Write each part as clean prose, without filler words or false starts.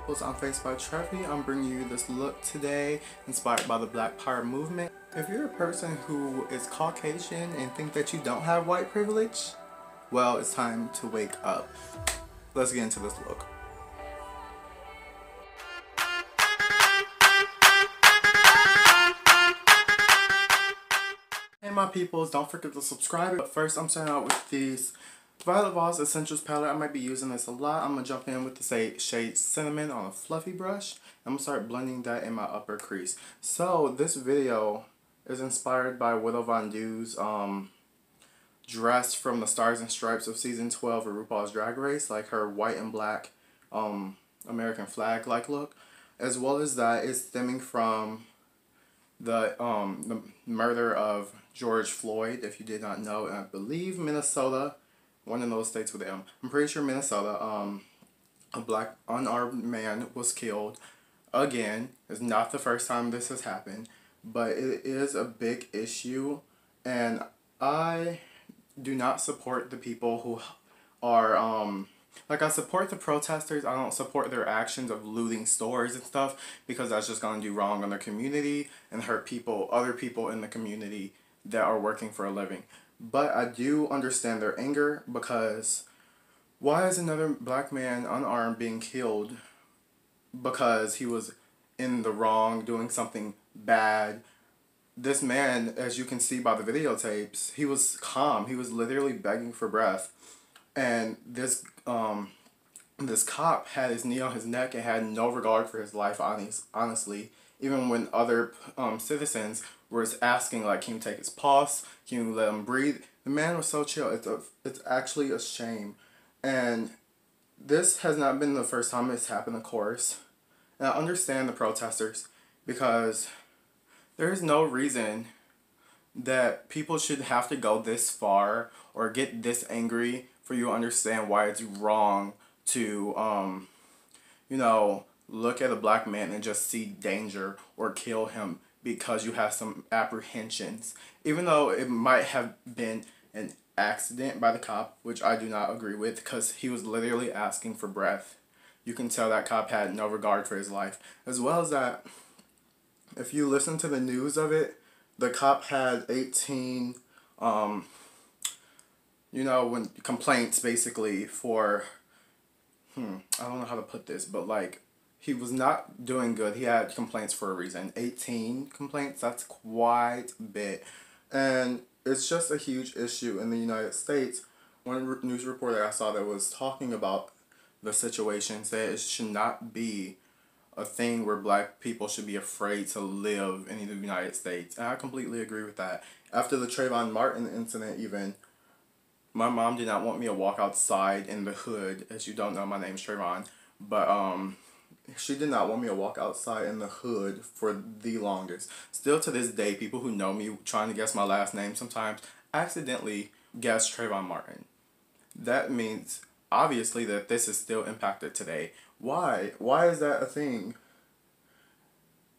peoples, I'm Faced by Treffy. I'm bringing you this look today inspired by the Black Power movement. If you're a person who is Caucasian and think that you don't have white privilege, well, it's time to wake up. Let's get into this look. Hey my peoples, don't forget to subscribe. But first I'm starting out with these Violet Voss Essentials palette. I might be using this a lot. I'm going to jump in with the shade Cinnamon on a fluffy brush. I'm going to start blending that in my upper crease. So this video is inspired by Widow Von Du's dress from the Stars and Stripes of season 12 of RuPaul's Drag Race. Like her white and black American flag like look. As well as that is stemming from the murder of George Floyd, if you did not know, and I believe Minnesota. One of those states with M. I'm pretty sure Minnesota, a black unarmed man was killed. Again, it's not the first time this has happened, but it is a big issue, and I do not support the people who are, I support the protesters. I don't support their actions of looting stores and stuff, because that's just going to do wrong on their community and hurt people, other people in the community that are working for a living. But I do understand their anger, because why is another black man unarmed being killed because he was in the wrong, doing something bad? This man, as you can see by the videotapes, he was calm. He was literally begging for breath. And this cop had his knee on his neck and had no regard for his life, honestly. Even when other citizens were asking, like, can you take his pulse? Can you let him breathe? The man was so chill. It's actually a shame. And this has not been the first time it's happened, of course. And I understand the protesters, because there is no reason that people should have to go this far or get this angry for you to understand why it's wrong to, look at a black man and just see danger or kill him because you have some apprehensions. Even though it might have been an accident by the cop, which I do not agree with, because he was literally asking for breath. You can tell that cop had no regard for his life. As well as that, if you listen to the news of it, the cop had 18, complaints basically for, I don't know how to put this, but like, he was not doing good. He had complaints for a reason. 18 complaints, that's quite a bit. And it's just a huge issue in the United States. One news reporter I saw that was talking about the situation said it should not be a thing where black people should be afraid to live in the United States. And I completely agree with that. After the Trayvon Martin incident even, my mom did not want me to walk outside in the hood. As you don't know, my name's Trayvon. But, she did not want me to walk outside in the hood for the longest. Still to this day, people who know me trying to guess my last name sometimes accidentally guess Trayvon Martin. That means, obviously, that this is still impacted today. Why? Why is that a thing?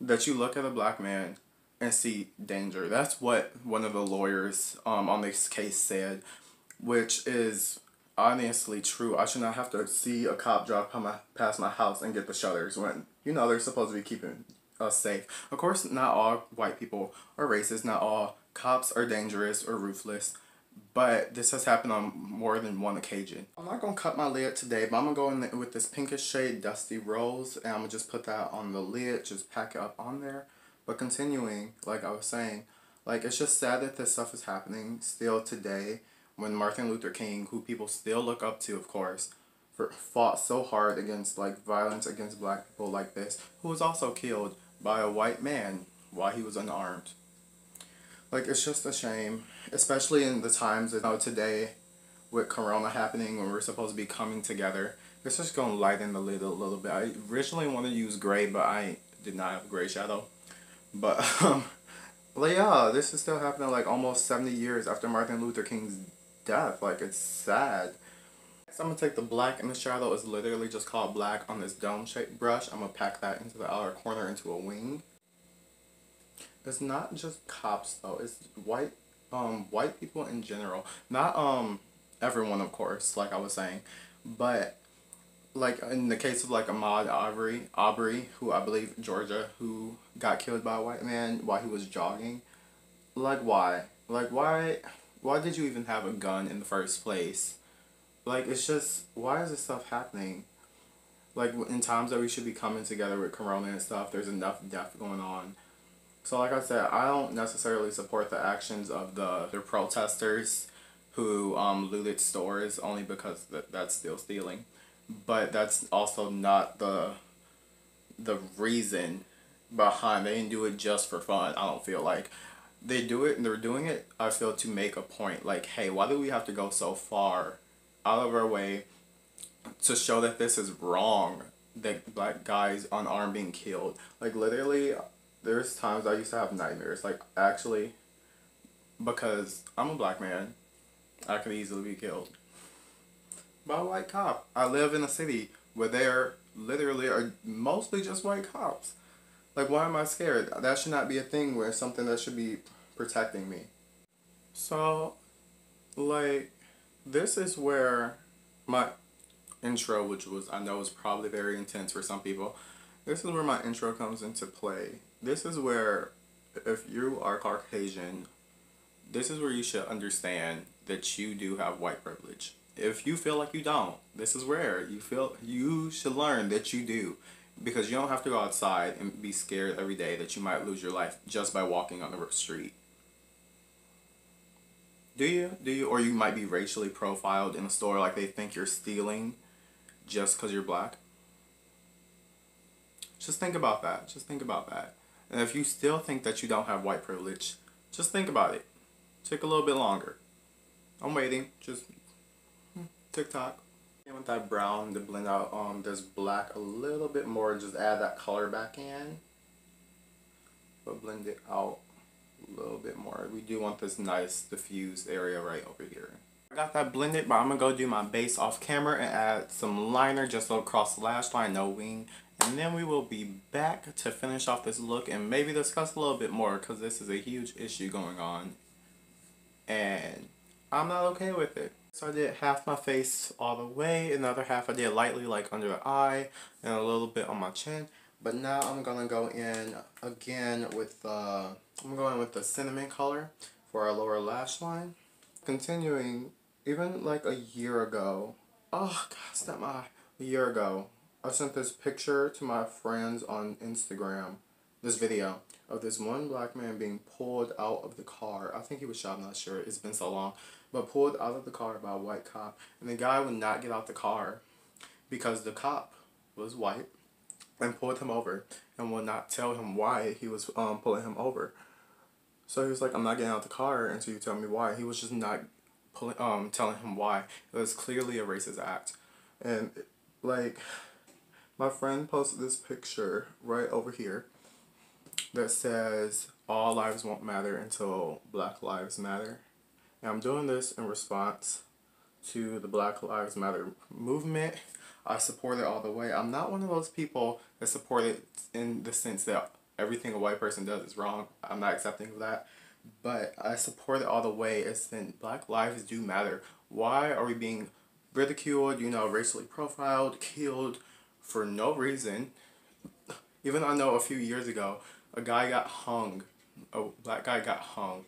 That you look at a black man and see danger. That's what one of the lawyers on this case said, which is honestly true. I should not have to see a cop drive past my house and get the shutters when, they're supposed to be keeping us safe. Of course, not all white people are racist. Not all cops are dangerous or ruthless. But this has happened on more than one occasion. I'm not going to cut my lid today, but I'm going to go in with this pinkish shade Dusty Rose. And I'm going to just put that on the lid. Just pack it up on there. But continuing, like I was saying, like, it's just sad that this stuff is happening still today, when Martin Luther King, who people still look up to, of course, fought so hard against, like, violence against black people like this, who was also killed by a white man while he was unarmed. Like, it's just a shame, especially in the times that, today, with Corona happening, when we're supposed to be coming together. It's just going to lighten the lid a little bit. I originally wanted to use gray, but I did not have a gray shadow. But, yeah, this is still happening, like, almost 70 years after Martin Luther King's death. Like, it's sad. Next, I'm going to take the black in the shadow. It's literally just called black on this dome-shaped brush. I'm going to pack that into the outer corner into a wing. It's not just cops, though. It's white people in general. Not everyone, of course, like I was saying. But like in the case of like Ahmaud Aubrey, who I believe Georgia, who got killed by a white man while he was jogging. Like why? Like why did you even have a gun in the first place? Like it's just, why is this stuff happening? Like in times that we should be coming together with Corona and stuff, there's enough death going on. So like I said, I don't necessarily support the actions of the protesters who looted stores, only because that's still stealing. But that's also not the reason behind. They didn't do it just for fun. I don't feel like they do it, and they're doing it, I feel, to make a point. Like, hey, why do we have to go so far out of our way to show that this is wrong, that black guys unarmed being killed? Like literally, there's times I used to have nightmares, like actually, because I'm a black man, I could easily be killed by a white cop. I live in a city where there literally are mostly just white cops. Like, why am I scared? That should not be a thing where something that should be protecting me. So, like, this is where my intro, which was, I know, is probably very intense for some people, this is where my intro comes into play. This is where, if you are Caucasian, this is where you should understand that you do have white privilege. If you feel like you don't, this is where you should learn that you do. Because you don't have to go outside and be scared every day that you might lose your life just by walking on the street. Do you? Do you? Or you might be racially profiled in a store, like they think you're stealing just because you're black. Just think about that. Just think about that. And if you still think that you don't have white privilege, just think about it. Take a little bit longer. I'm waiting. Just TikTok. And with that brown to blend out this black a little bit more, just add that color back in. But blend it out a little bit more. We do want this nice diffused area right over here. I got that blended, but I'm gonna go do my base off camera and add some liner just across the lash line, no wing. And then we will be back to finish off this look and maybe discuss a little bit more, because this is a huge issue going on. And I'm not okay with it. So I did half my face all the way, another half I did lightly, like under the eye, and a little bit on my chin. But now I'm gonna go in again with I'm going with the cinnamon color for our lower lash line. Continuing, even like a year ago, oh god, snap my eye. A year ago, I sent this picture to my friends on Instagram, this video of this one black man being pulled out of the car. I think he was shot, I'm not sure, it's been so long. But pulled out of the car by a white cop. And the guy would not get out the car because the cop was white and pulled him over and would not tell him why he was pulling him over. So he was like, I'm not getting out the car until you tell me why. He was just not telling him why. It was clearly a racist act. And like, my friend posted this picture right over here that says, all lives won't matter until Black Lives Matter. And I'm doing this in response to the Black Lives Matter movement. I support it all the way. I'm not one of those people that support it in the sense that everything a white person does is wrong. I'm not accepting of that. But I support it all the way, as in Black lives do matter. Why are we being ridiculed, you know, racially profiled, killed for no reason? Even I know a few years ago, a guy got hung. A black guy got hung.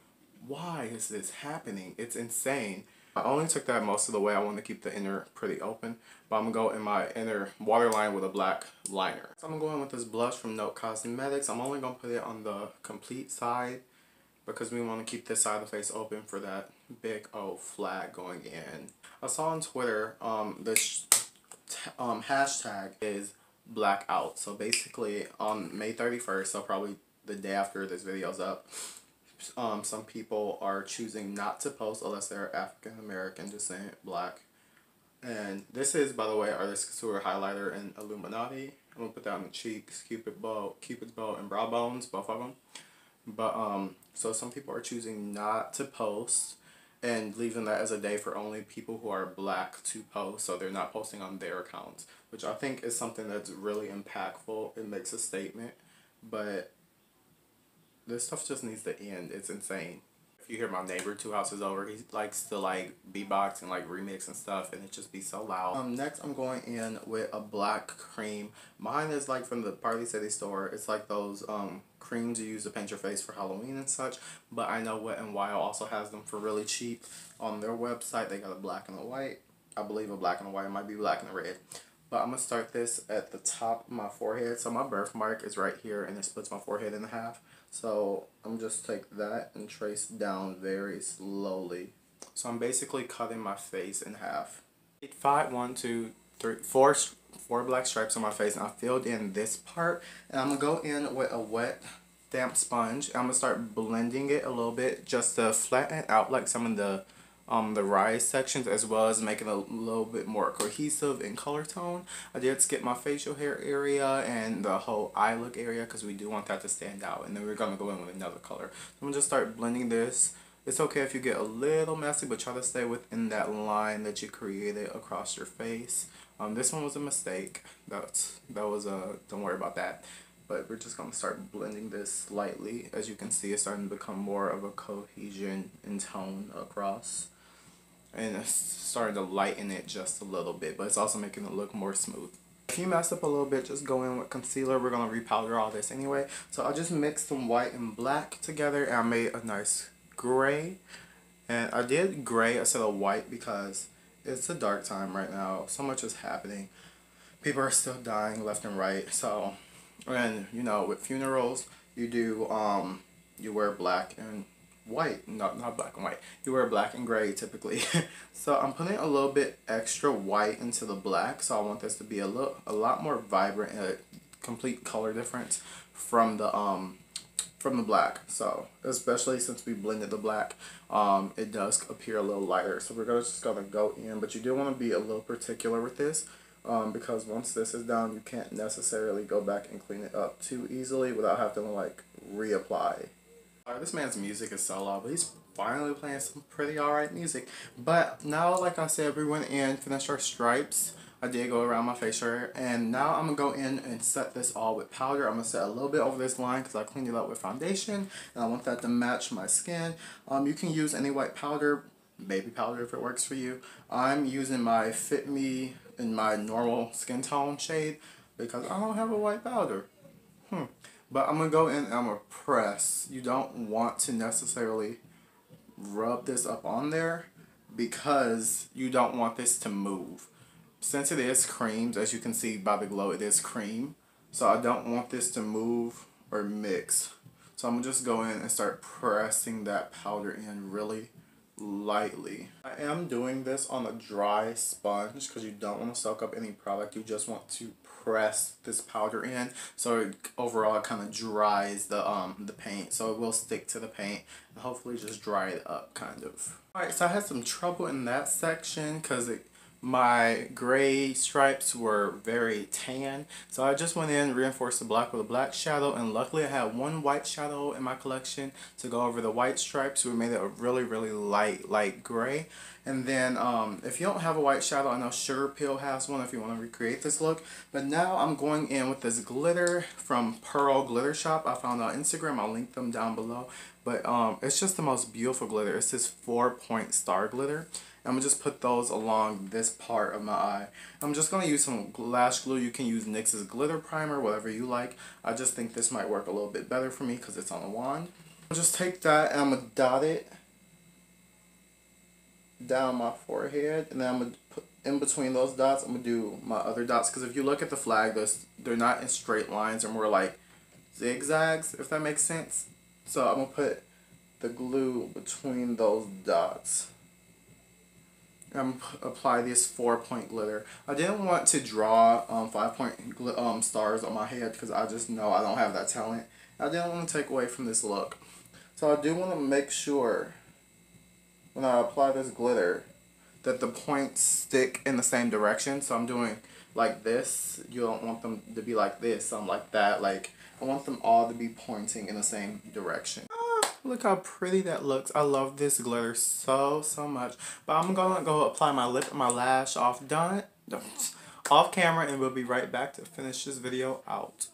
Why is this happening? It's insane. I only took that most of the way. I want to keep the inner pretty open. But I'm going to go in my inner waterline with a black liner. So I'm going with this blush from Note Cosmetics. I'm only going to put it on the complete side because we want to keep this side of the face open for that big old flag going in. I saw on Twitter this hashtag is Blackout. So basically on May 31st, so probably the day after this video's up, some people are choosing not to post unless they're African American descent, black. And this is, by the way, Artist Couture highlighter in Illuminati. I'm gonna put that on the cheeks, cupid's bow, and brow bones, both of them. But so some people are choosing not to post and leaving that as a day for only people who are black to post, so they're not posting on their accounts, which I think is something that's really impactful. It makes a statement, but this stuff just needs to end. It's insane. If you hear my neighbor 2 houses over, he likes to like beatbox and like remix and stuff, and it just be so loud. Next I'm going in with a black cream. Mine is like from the Party City store. It's like those creams you use to paint your face for Halloween and such. But I know Wet n Wild also has them for really cheap on their website. They got a black and a white. I believe a black and a white. It might be black and a red. But I'm going to start this at the top of my forehead. So my birthmark is right here, and it splits my forehead in half. So I'm just take that and trace down very slowly. So I'm basically cutting my face in half. 4 black stripes on my face, and I filled in this part. And I'm going to go in with a wet, damp sponge. I'm going to start blending it a little bit just to flatten it out like some of the rise sections, as well as making it a little bit more cohesive in color tone. I did skip my facial hair area and the whole eye look area because we do want that to stand out, and then we're going to go in with another color. So I'm going to just start blending this. It's okay if you get a little messy, but try to stay within that line that you created across your face. This one was a mistake. Don't worry about that. But we're just going to start blending this slightly. As you can see, it's starting to become more of a cohesion in tone across. And it's starting to lighten it just a little bit, but it's also making it look more smooth. If you mess up a little bit, just go in with concealer. We're going to repowder all this anyway. So I just mixed some white and black together, and I made a nice gray. And I did gray instead of white because it's a dark time right now. So much is happening. People are still dying left and right. So, and you know, with funerals, you do you wear black and white, not black and white. You wear black and gray typically. So I'm putting a little bit extra white into the black. So I want this to be a lot more vibrant and a complete color difference from the black. So especially since we blended the black, it does appear a little lighter. So we're just gonna go in, but you do want to be a little particular with this. Because once this is done, you can't necessarily go back and clean it up too easily without having to like reapply. This man's music is so loud, but he's finally playing some pretty alright music. But now, like I said, we went in, finished our stripes. I did go around my facial hair, and now I'm going to go in and set this all with powder. I'm going to set a little bit over this line because I cleaned it up with foundation, and I want that to match my skin. You can use any white powder, baby powder if it works for you. I'm using my Fit Me in my normal skin tone shade because I don't have a white powder. But I'm going to go in and I'm going to press. You don't want to necessarily rub this up on there because you don't want this to move. Since it is creams, as you can see by the glow, it is cream. So I don't want this to move or mix. So I'm going to just go in and start pressing that powder in really lightly. I am doing this on a dry sponge because you don't want to soak up any product. You just want to press this powder in so overall it kind of dries the paint, so it will stick to the paint and hopefully just dry it up kind of. Alright, so I had some trouble in that section because my gray stripes were very tan, so I just went in, reinforced the black with a black shadow, and luckily I had one white shadow in my collection to go over the white stripes. So we made it a really light gray. And then if you don't have a white shadow, I know Sugar Pill has one if you want to recreate this look. But now I'm going in with this glitter from Pearl Glitter Shop. I found on Instagram. I'll link them down below. But it's just the most beautiful glitter. It's this 4-point star glitter. I'm going to just put those along this part of my eye. I'm just going to use some lash glue. You can use NYX's glitter primer, whatever you like. I just think this might work a little bit better for me because it's on a wand. I'll just take that and I'm going to dot it down my forehead, and then I'm going to put in between those dots, I'm going to do my other dots, because if you look at the flag, they're not in straight lines, they're more like zigzags, if that makes sense. So I'm going to put the glue between those dots. I'm apply this 4-point glitter. I didn't want to draw 5-point stars on my head because I just know I don't have that talent. I didn't want to take away from this look. So I do want to make sure when I apply this glitter that the points stick in the same direction. So I'm doing like this. You don't want them to be like this, some like that. Like, I want them all to be pointing in the same direction. Look how pretty that looks. I love this glitter so much. But I'm gonna go apply my lip and my lash off camera, and we'll be right back to finish this video out.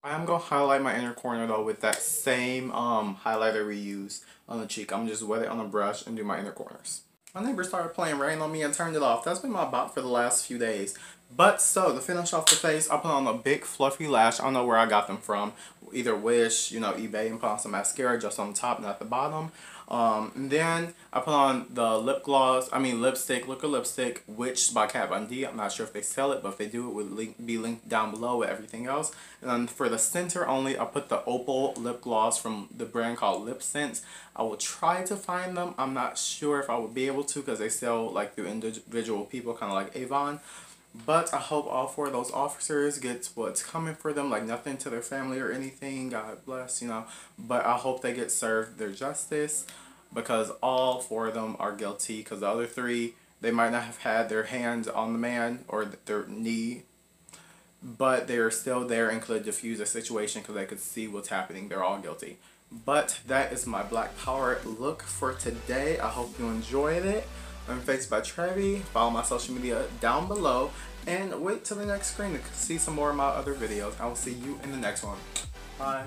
I am going to highlight my inner corner though with that same highlighter we used on the cheek. I'm just wet it on a brush and do my inner corners. My neighbor started playing Rain on me and turned it off. That's been my bop for the last few days. But so, to finish off the face, I put on a big fluffy lash. I don't know where I got them from. Either Wish, you know, eBay, and put on some mascara just on top, not the bottom. And then I put on the lipstick, Liquid Lipstick, Witch by Kat Von D. I'm not sure if they sell it, but if they do, it would be linked down below with everything else. And then for the center only, I put the Opal lip gloss from the brand called Lipscence. I will try to find them. I'm not sure if I would be able to because they sell like through individual people, kind of like Avon. But I hope all four of those officers get what's coming for them, like nothing to their family or anything, God bless, you know. But I hope they get served their justice because all four of them are guilty because the other three, they might not have had their hands on the man or their knee, but they are still there and could diffuse a situation because they could see what's happening. They're all guilty. But that is my Black Power look for today. I hope you enjoyed it. I'm Faced by Trevi. Follow my social media down below. And wait till the next screen to see some more of my other videos. I will see you in the next one. Bye.